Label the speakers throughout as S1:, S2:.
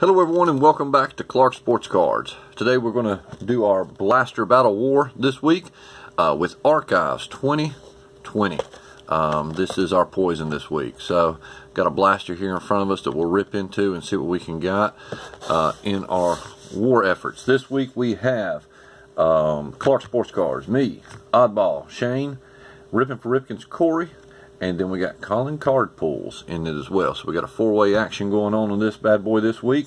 S1: Hello everyone and welcome back to Clark Sports Cards. Today we're going to do our Blaster Battle War this week with Archives 2020. This is our poison this week. So got a blaster here in front of us that we'll rip into and see what we can get in our war efforts. This week we have Clark Sports Cards, me, Oddball, Shane, Ripping for Ripkens, Corey, and then we got Colin card pools in it as well. So we got a four-way action going on this bad boy this week.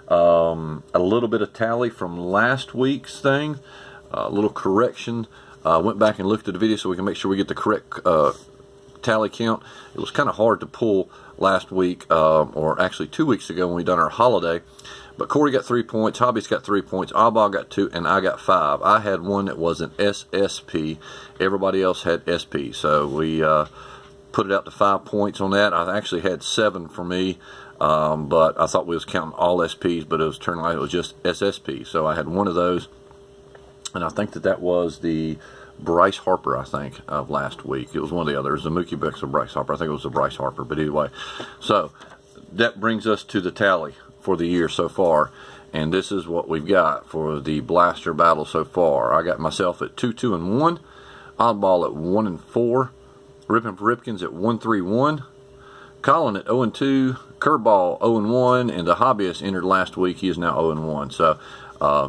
S1: A little bit of tally from last week's thing. A little correction. Went back and looked at the video so we can make sure we get the correct tally count. It was kind of hard to pull last week, or actually 2 weeks ago when we done our holiday. But Corey got 3 points, Hobby's got 3 points, Oddball got 2, and I got 5. I had one that was an SSP. Everybody else had SP. So we put it out to 5 points on that. I actually had 7 for me, but I thought we was counting all SPs, but it was turning out it was just SSP. So I had one of those, and I think that was the Bryce Harper, I think, of last week. It was one of the others, the Mookie Becks of Bryce Harper. I think it was the Bryce Harper, but anyway. So that brings us to the tally for the year so far, and this is what we've got for the Blaster Battle so far. I got myself at 2-2-1, Oddball at 1-4, Ripping for Ripkens at 1-3-1, Colin at 0-2, Curveball 0-1, and the Hobbyist entered last week. He is now 0-1. So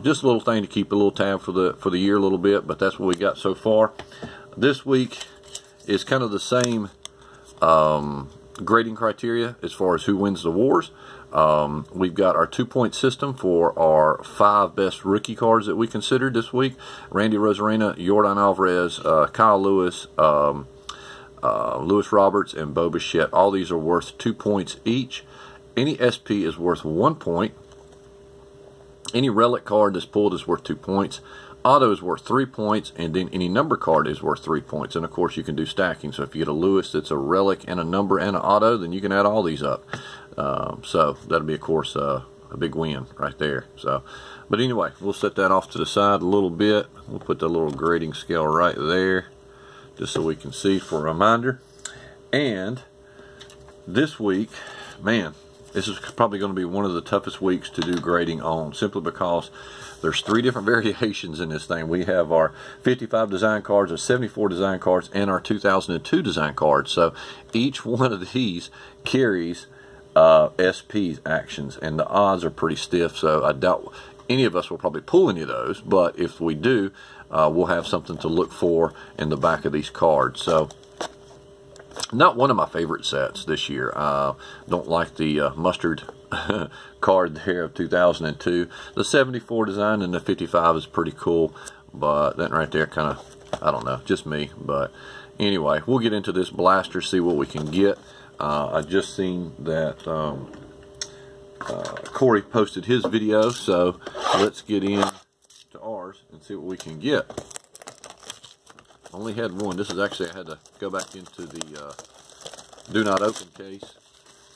S1: just a little thing to keep a little tab for the year a little bit, but that's what we got so far. This week is kind of the same grading criteria as far as who wins the wars. We've got our 2-point system for our 5 best rookie cards that we considered this week: Randy Rosarena, Yordan Alvarez, Kyle Lewis, Lewis Roberts, and Bo Bichette. All these are worth 2 points each. Any SP is worth 1 point. Any relic card that's pulled is worth 2 points. Auto is worth 3 points, and then any number card is worth 3 points. And of course you can do stacking. So if you get a Lewis that's a relic and a number and an auto, then you can add all these up. So that'll be, of course, a big win right there. So, but anyway, we'll set that off to the side a little bit. We'll put the little grading scale right there, just so we can see for a reminder. And this week, man, this is probably going to be one of the toughest weeks to do grading on, simply because there's 3 different variations in this thing. We have our 55 design cards, our 74 design cards, and our 2002 design cards. So each one of these carries SP actions, and the odds are pretty stiff, so I doubt any of us will probably pull any of those, but if we do, we'll have something to look for in the back of these cards. So not one of my favorite sets this year. Don't like the mustard card there of 2002. The 74 design and the 55 is pretty cool, but that right there kind of, I don't know, just me. But anyway, we'll get into this blaster, see what we can get. I just seen that Corey posted his video, so let's get in to ours and see what we can get. Only had one. This is actually, I had to go back into the do not open case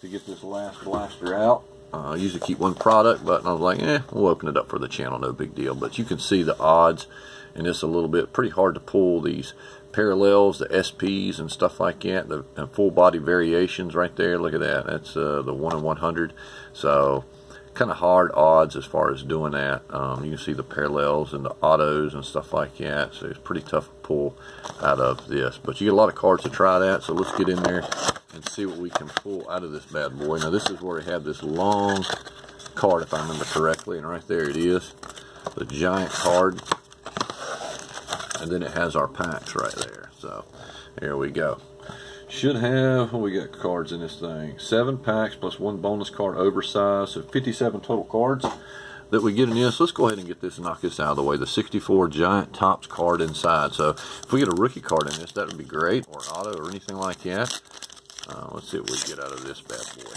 S1: to get this last blaster out. I usually keep one product, but I was like, we'll open it up for the channel, no big deal. But you can see the odds in this a little bit. Pretty hard to pull these parallels, the SPs and stuff like that, the full body variations right there. Look at that. That's the 1 in 100. So kind of hard odds as far as doing that. You can see the parallels and the autos and stuff like that. So it's pretty tough to pull out of this. But you get a lot of cards to try that. So let's get in there and see what we can pull out of this bad boy. Now this is where we have this long card, if I remember correctly, and right there it is, the giant card. And then it has our packs right there. So here we go. Should have, we got cards in this thing, 7 packs plus 1 bonus card oversized, so 57 total cards that we get in this. Let's go ahead and get this and knock this out of the way. The 64 giant tops card inside. So if we get a rookie card in this, that would be great, or auto or anything like that. Let's see what we get out of this bad boy.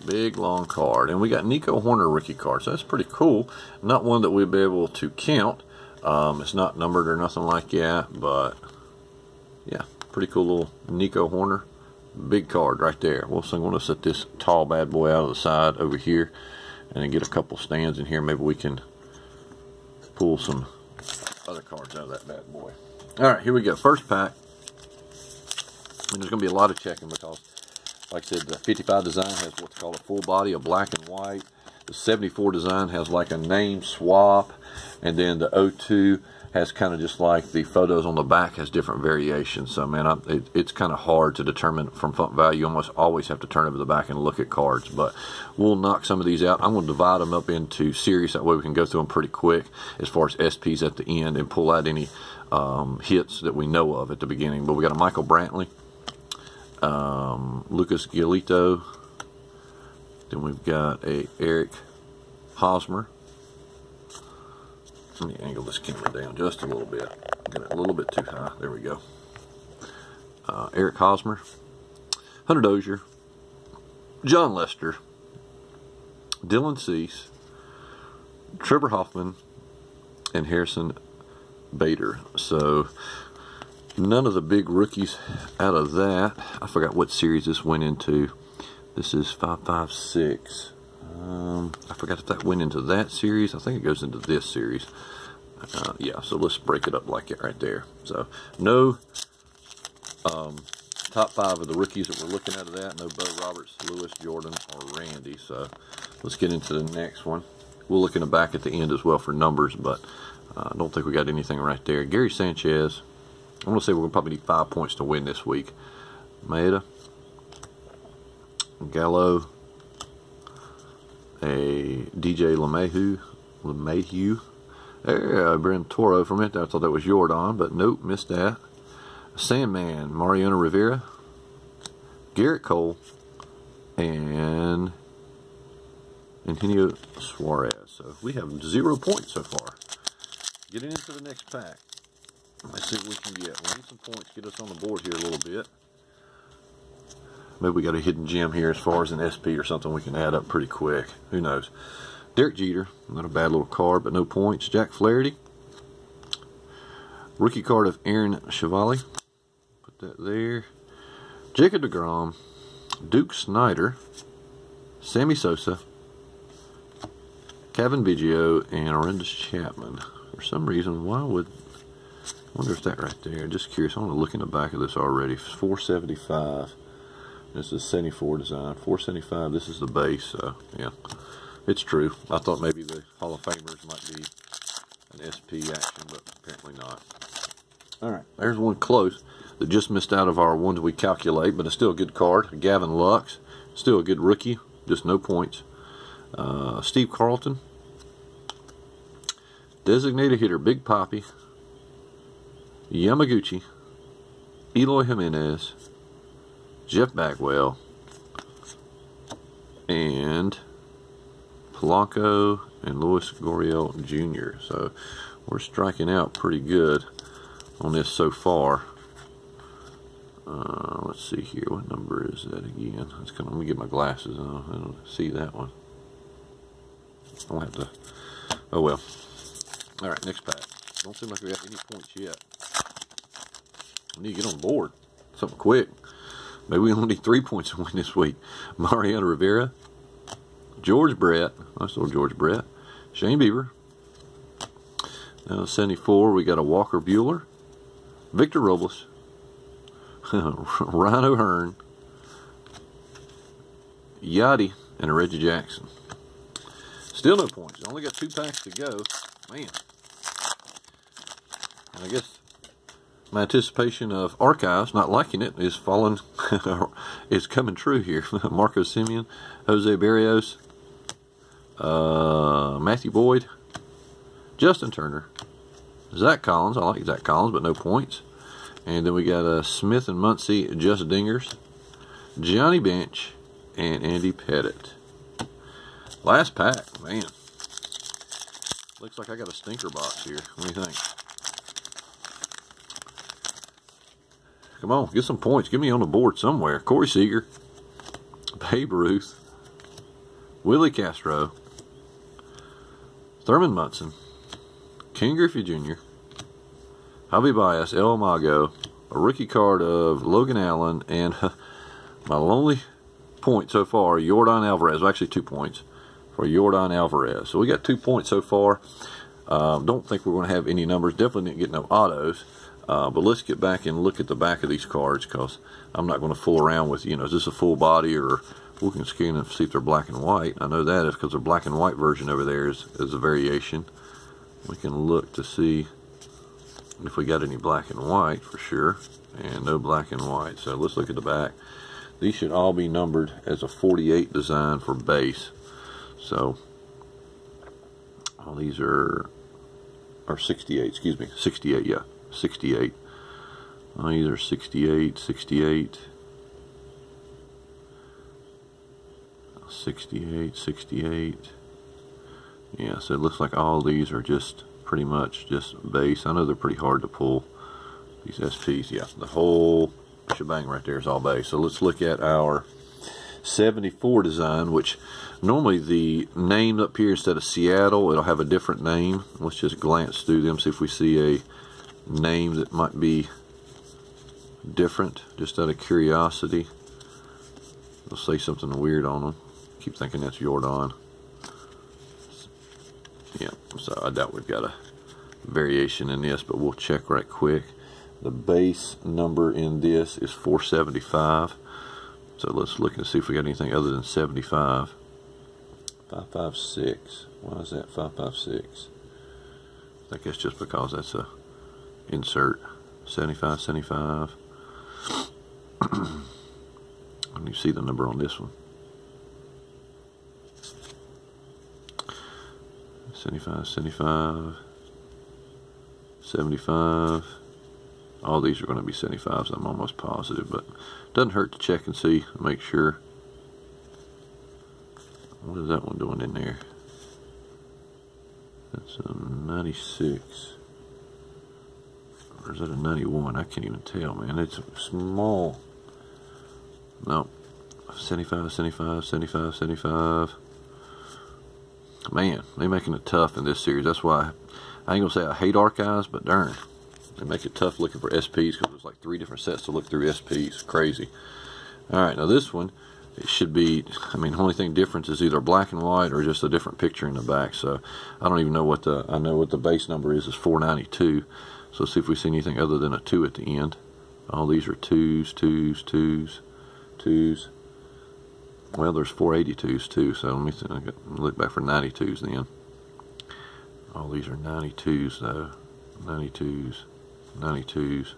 S1: Big long card, and we got Nico Horner rookie cards. So that's pretty cool. Not one that we'll be able to count. It's not numbered or nothing like that, but yeah, pretty cool little Nico Horner. Big card right there. Well, so I'm going to set this tall bad boy out of the side over here and then get a couple stands in here. Maybe we can pull some other cards out of that bad boy. All right, here we go. First pack. And there's going to be a lot of checking because Like I said, the 55 design has what's called a full body of black and white. The 74 design has like a name swap. And then the 02 has kind of just like the photos on the back has different variations. So, man, it's kind of hard to determine from front value. You almost always have to turn over the back and look at cards. But we'll knock some of these out. I'm going to divide them up into series. That way we can go through them pretty quick as far as SPs at the end and pull out any hits that we know of at the beginning. But we got a Michael Brantley, Lucas Giolito. Then we've got a Eric Hosmer. Let me angle this camera down just a little bit. Get it a little bit too high. There we go. Eric Hosmer, Hunter Dozier, John Lester, Dylan Cease, Trevor Hoffman, and Harrison Bader. So none of the big rookies out of that. I forgot what series this went into. This is 556. I forgot if that went into that series. I think it goes into this series. Yeah, so let's break it up like it right there. So no top 5 of the rookies that we're looking at of that. No Bo Roberts, Lewis, Jordan, or Randy. So let's get into the next one. We'll look in the back at the end as well for numbers, but I don't think we got anything right there. Gary Sanchez. I'm going to say we're going to probably need 5 points to win this week. Maeda, Gallo, a DJ LeMahieu. There, Brim Toro from it. I thought that was Jordan, but nope, missed that. Sandman, Mariano Rivera, Garrett Cole, and Eugenio Suarez. So we have 0 points so far. Getting into the next pack. Let's see what we can get. We need some points. Get us on the board here a little bit. Maybe we got a hidden gem here as far as an SP or something we can add up pretty quick. Who knows? Derek Jeter. Not a bad little card, but no points. Jack Flaherty. Rookie card of Aaron Chevalier. Put that there. Jacob deGrom. Duke Snyder. Sammy Sosa. Kevin Biggio. And Arendace Chapman. For some reason, why would... I wonder if that right there. Just curious. I want to look in the back of this already. 475. This is 74 design. 475. This is the base. So, yeah. It's true. I thought maybe the Hall of Famers might be an SP action, but apparently not. Alright, there's one close that just missed out of our ones we calculate, but it's still a good card. Gavin Lux, still a good rookie, just no points. Steve Carlton, designated hitter, Big Papi, Yamaguchi, Eloy Jimenez, Jeff Bagwell, and Polanco and Luis Gurriel Jr. So we're striking out pretty good on this so far. Let's see here. What number is that again? Let me get my glasses on. I don't see that one. I'll have to. Oh well. All right, next pack. Don't seem like we got any points yet. We need to get on board. Something quick. Maybe we only need 3 points to win this week. Mariano Rivera. George Brett, nice little George Brett. Shane Bieber. Now 74, we got a Walker Buehler, Victor Robles, Ryan O'Hearn, Yachty, and a Reggie Jackson. Still no points. Only got 2 packs to go. Man. And I guess my anticipation of Archives, not liking it, is falling, is coming true here. Marco Simeon, Jose Barrios, Matthew Boyd, Justin Turner, Zach Collins. I like Zach Collins, but no points. And then we got Smith and Muncie, Just Dingers, Johnny Bench, and Andy Pettit. Last pack, man. Looks like I got a stinker box here. What do you think? Come on, get some points. Get me on the board somewhere. Corey Seager, Babe Ruth, Willie Castro, Thurman Munson, King Griffey Jr., Javi Baez, El Mago, a rookie card of Logan Allen, and my only point so far, Yordan Alvarez. Well, actually 2 points for Yordan Alvarez. So we got 2 points so far. Don't think we're going to have any numbers. Definitely didn't get no autos. But let's get back and look at the back of these cards, because I'm not going to fool around with, you know, is this a full body, or we can scan and see if they're black and white. I know that is because the black and white version over there is a variation. We can look to see if we got any black and white for sure, and no black and white. So let's look at the back. These should all be numbered as a 48 design for base. So all these are 68, excuse me, 68, yeah, 68. All these are 68, 68, 68, 68. Yeah, so it looks like all these are just pretty much just base. I know they're pretty hard to pull, these SPs. Yeah, the whole shebang right there is all base. So let's look at our 74 design, which normally the name up here, instead of Seattle, it'll have a different name. Let's just glance through them, see if we see a name that might be different, just out of curiosity. They'll say something weird on them. Keep thinking that's Jordan. Yeah, so I doubt we've got a variation in this, but we'll check right quick. The base number in this is 475. So let's look and see if we got anything other than 75. 556. Why is that 556? I think that's just because that's a insert. 75, 75. Let me see the number on this one. 75, 75, 75. All these are going to be 75s, I'm almost positive, but it doesn't hurt to check and see, make sure. What is that one doing in there? That's a 96. Or is that a 91? I can't even tell, man. It's small. No. 75, 75, 75, 75. Man, they're making it tough in this series. That's why I ain't gonna say I hate archives, but darn, they make it tough looking for SPs, because there's like 3 different sets to look through SPs. Crazy. Alright, now this one, it should be, I mean, the only thing difference is either black and white or just a different picture in the back. So I don't even know what the, I know what the base number is 492. So let's see if we see anything other than a 2 at the end. All these are 2s, 2s, 2s, 2s. Well, there's 482s too, so let me look back for 92s then. All these are 92s though. 92s, 92s.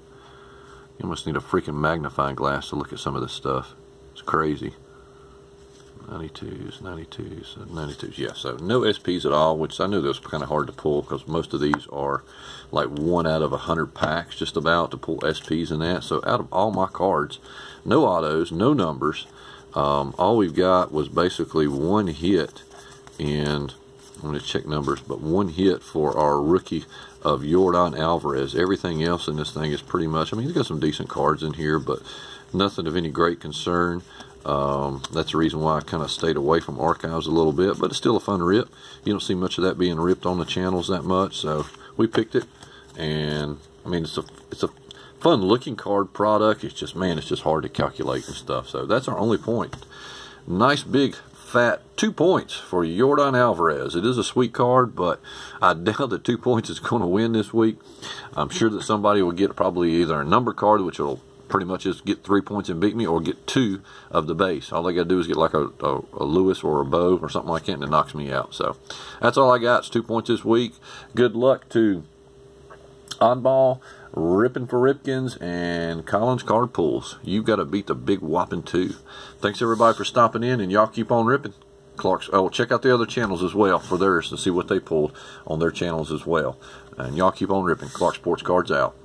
S1: You must need a freaking magnifying glass to look at some of this stuff. It's crazy. 92s, 92s, 92s. Yeah, so no SPs at all, which I knew that was kind of hard to pull, because most of these are like 1 out of 100 packs just about to pull SPs in that. So out of all my cards, no autos, no numbers. All we've got was basically 1 hit, and I'm going to check numbers, but 1 hit for our rookie of Jordan Alvarez. Everything else in this thing is pretty much, I mean, he's got some decent cards in here, but nothing of any great concern. That's the reason why I kind of stayed away from archives a little bit, but it's still a fun rip. You don't see much of that being ripped on the channels that much, so we picked it, and I mean, it's a fun looking card product. It's just, man, it's just hard to calculate and stuff. So that's our only point. Nice big fat 2 points for Jordan Alvarez. It is a sweet card, but I doubt that 2 points is going to win this week. I'm sure that somebody will get probably either a number card, which will pretty much just get 3 points and beat me, or get 2 of the base. All they got to do is get like a Lewis or a Bo or something like that, and it knocks me out. So that's all I got. It's 2 points this week. Good luck to Oddball, Ripping for Ripkens, and Colin's card pulls. You've got to beat the big whopping 2. Thanks everybody for stopping in, and y'all keep on ripping. Clark's, oh, check out the other channels as well for theirs to see what they pulled on their channels as well. And y'all keep on ripping. Clark Sports Cards out.